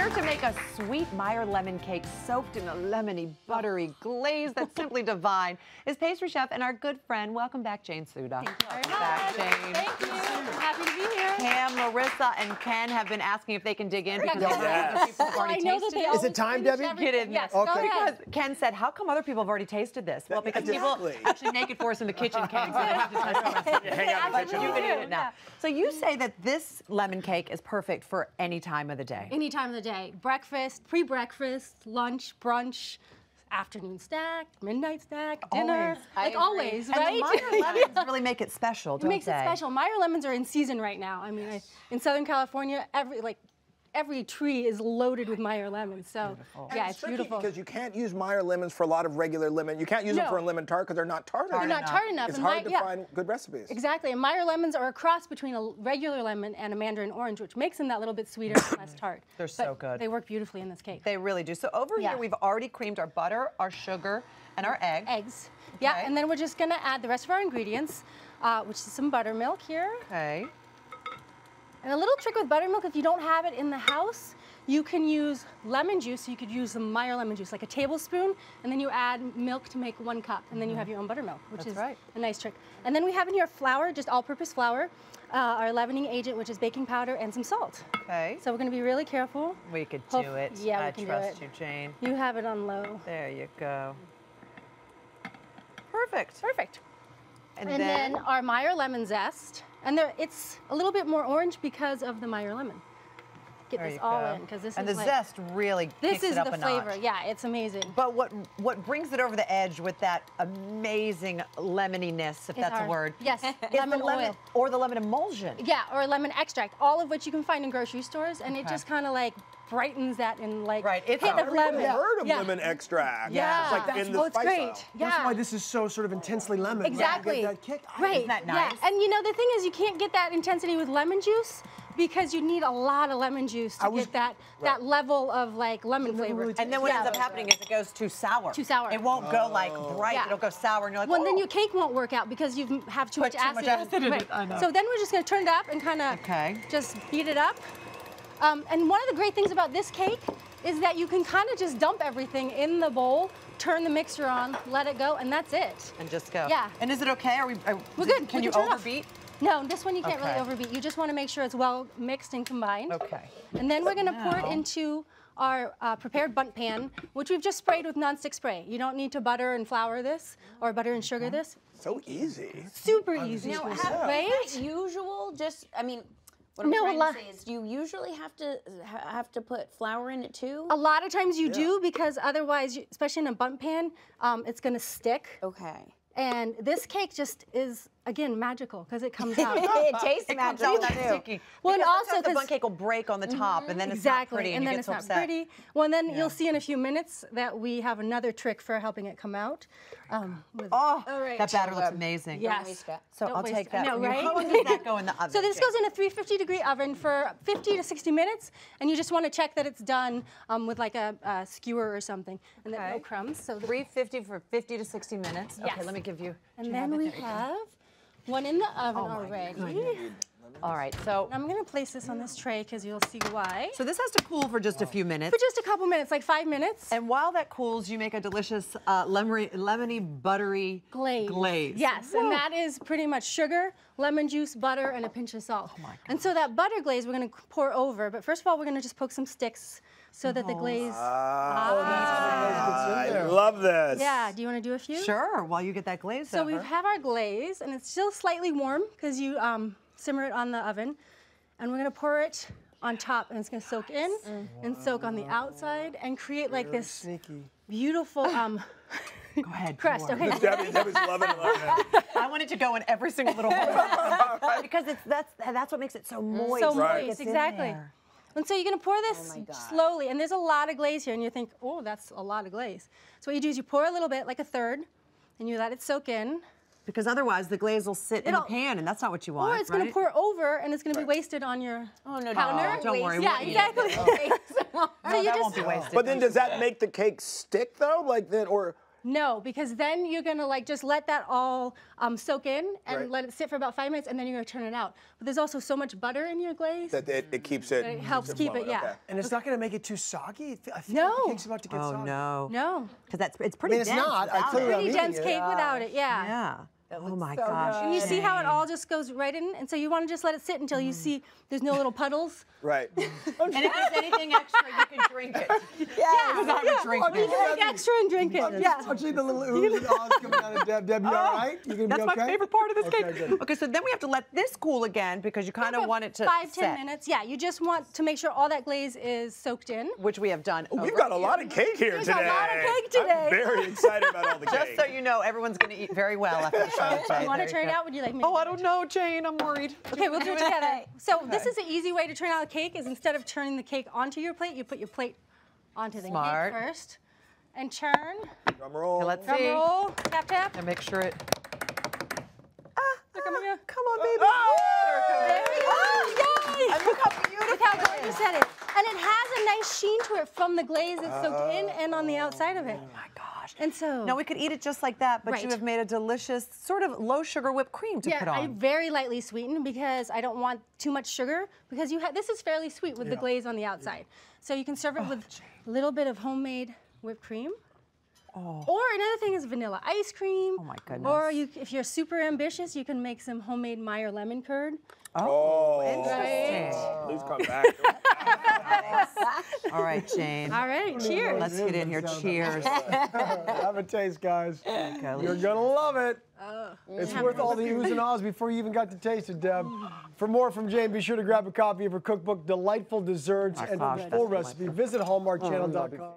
Here to make a sweet Meyer lemon cake soaked in a lemony, buttery glaze that's simply divine is pastry chef and our good friend. Welcome back, Jane Soudah. Thank you very Welcome back, Jane. Thank you. Happy to be here. Pam, Larissa, and Ken have been asking if they can dig in because Yes. people have already I know that tasted they it. always Is it time, finish Debbie? everything. Get in. Yes, Okay. go ahead. Because Ken said, how come other people have already tasted this? Well, because Exactly. people actually make it for us in the kitchen, Ken, so they have to test the recipe. Hang out in the But kitchen. you all can day. eat it now. So you say that this lemon cake is perfect for any time of the day. Any time of the day. Breakfast, pre-breakfast, lunch, brunch, afternoon snack, midnight snack, dinner. Always. Always, And right? the Meyer lemons really make it special, It don't makes they? it special. Meyer lemons are in season right now. I mean, in Southern California, every tree is loaded with Meyer lemons. So yeah, it's tricky beautiful. because you can't use Meyer lemons for a lot of regular lemon. You can't use them No. for a lemon tart because they're not tart enough. They're not tart enough. It's and hard to yeah. find good recipes. Exactly, and Meyer lemons are a cross between a regular lemon and a mandarin orange, which makes them that little bit sweeter and less tart. They're But so good. They work beautifully in this cake. They really do. So over Yeah. here, we've already creamed our butter, our sugar, and our egg. Eggs. Yeah, Okay. and then we're just gonna add the rest of our ingredients, which is some buttermilk here. Okay. And a little trick with buttermilk, if you don't have it in the house, you can use lemon juice. So you could use the Meyer lemon juice, like a tablespoon, and then you add milk to make 1 cup, and then you have your own buttermilk, which That's is right. a nice trick. And then we have in here flour, just all-purpose flour, our leavening agent, which is baking powder, and some salt. Okay. So we're gonna be really careful. We could Hope- do it. yeah, we I can do trust it. you, Jane. You have it on low. There you go. Perfect. Perfect. And And then our Meyer lemon zest, and it's a little bit more orange because of the Meyer lemon. Get there this you all go. in, because this and is the like, zest really this kicks is it up the a flavor. notch. Yeah, it's amazing. But what brings it over the edge with that amazing lemoniness, if Is that's a our- word, Yes, is lemon the lemon oil. or the lemon emulsion. Yeah, or lemon extract, all of which you can find in grocery stores, and it Okay. just kind of like brightens that and like Right, it's hit a- of lemon. I've heard of Yeah. lemon extract. Yeah. It's like That's- in the well, it's spice great. aisle. Yeah. That's why this is so sort of intensely lemon. Exactly. You get that kick. Right. Isn't that nice? Yeah. And you know, the thing is, you can't get that intensity with lemon juice because you need a lot of lemon juice to get that level of like lemon flavor. really And then what Yeah. ends up happening is it goes too sour. Too sour. It won't go like bright. Yeah. It'll go sour, and you're like, Well, oh. then your cake won't work out because you have too much Put too much acid. acid in Right. it, I know. So then we're just going to turn it up and kind of Okay. just beat it up. And one of the great things about this cake is that you can kind of just dump everything in the bowl, turn the mixer on, let it go, and that's it. And just go. Yeah. And is it okay? Are we? We're good. Can We you can turn it off. overbeat? No, this one you can't Okay. really overbeat. You just want to make sure it's well mixed and combined. Okay. And then we're going to pour it Now- into our prepared bundt pan, which we've just sprayed with nonstick spray. You don't need to butter and flour this or butter and sugar this. So easy. Super easy, Now, right? is that usual? Just, I mean, what I'm No, a trying lot- to say is, do you usually have to put flour in it too? A lot of times you do because otherwise, especially in a bundt pan, it's going to stick. Okay. And this cake just is, again, magical because it comes out. It tastes It comes magical out that too. sticky. Well, and Because also sometimes the 'cause- bundt cake will break on the top, and then it's Exactly, not pretty, and, and you then get it's so not upset. pretty. Well, and then you'll see in a few minutes that we have another trick for helping it come out. Oh, All right. that batter looks amazing. Yes. waste it. So Don't I'll waste take it. that. I know, from you. right? How long does that go in the oven? So this Jane? goes in a 350-degree oven for 50 to 60 minutes, and you just want to check that it's done with like a skewer or something, and then no Okay. crumbs. So 350 for 50 to 60 minutes. Okay, Yes. let me give you. and then we have one in the oven Oh already. All right, so I'm going to place this on this tray because you'll see why. so this has to cool for just a few minutes. For just a couple minutes, like 5 minutes. And while that cools, you make a delicious lemony, buttery Glaze. Yes, Woo. and that is pretty much sugar, lemon juice, butter, and a pinch of salt. Oh my And so that butter glaze we're going to pour over, but first of all, we're going to just poke some sticks so that the glaze. I love this. Yeah, do you want to do a few? Sure, while you get that glaze So over. we have our glaze, and it's still slightly warm because you simmer it on the oven. And we're going to pour it on top, and it's going to soak in and soak on the outside and create like this Sneaky. beautiful Go ahead. crust. pour. Okay. Debbie's loving it. I want it to go in every single little hole because that's what makes it so moist. So Right. moist, It's in exactly. there. And so you're going to pour this my God. slowly, and there's a lot of glaze here, and you think, oh, that's a lot of glaze. So what you do is you pour a little bit, like a third, and you let it soak in. Because otherwise the glaze will sit in the It'll- pan, and that's not what you want. Or it's going right? to pour over, and it's going to be wasted on your counter. Don't worry, Yeah, we'll eat exactly. it. So you that just won't be wasted. But then does that make the cake stick though? Like then, or No, because then you're gonna like just let that all soak in and Right. let it sit for about 5 minutes, and then you're gonna turn it out. But there's also so much butter in your glaze That it keeps it. that it helps keep it. flowing. Yeah. Okay. And it's not going to make it too soggy? I feel No. like the cake's about to get Oh soggy. no. No. Because it's I pretty mean, it's dense not. I without clearly it. am Pretty eating dense it. cake without it. Yeah. Yeah. Oh my so gosh. good. And you see how it Jane. all just goes right in, and so you want to just let it sit until you see there's no little puddles. Right. And if there's anything extra, you can drink it. Yeah. Without drinking You it. can make extra and drink it. I'm Yeah. just touching the little oohs and ahs coming out of Deb. Deb, you all right? You gonna That's be okay? my favorite part of this Okay, cake. good. Okay, so then we have to let this cool again because you kind of About want it to 5-10 set, minutes. Yeah, you just want to make sure all that glaze is soaked in. which we have done. We've got a lot of cake here There's today. a lot of cake today. I'm very excited about all the cake. Just so you know, everyone's going to eat very well after the show today. You want to There turn it go. out? Would you like me to Oh, do I it? don't know, Jane. I'm worried. Okay, we'll do it together. So this is an easy way to turn out a cake is instead of turning the cake onto your plate, you put your plate onto the Smart. cake first. And turn. Drum roll. Okay, let's Drum see. roll. Tap, tap. And make sure it. Come on, Come on, baby. There we go. Yay! And look how beautiful Look how it good you is. said it. And it has a nice sheen to it from the glaze that's soaked in and on the outside of it. Oh my gosh. And so. Now we could eat it just like that, but you Right. have made a delicious sort of low sugar whipped cream to put Yeah, I on. very lightly sweeten because I don't want too much sugar because this is fairly sweet with the glaze on the outside. So you can serve it with a little bit of homemade whipped cream. Oh. Or another thing is vanilla ice cream. Oh my goodness. Or if you're super ambitious, you can make some homemade Meyer lemon curd. Oh, Interesting. Please come back. All right, Jane. All right, cheers. Let's get in here. Cheers. Have a taste, guys. Okay, You're gonna love it. It's worth all the oohs and ahs before you even got to taste it, Deb. For more from Jane, be sure to grab a copy of her cookbook, Delightful Desserts, Oh, and gosh, for full that's recipe, visit hallmarkchannel.com.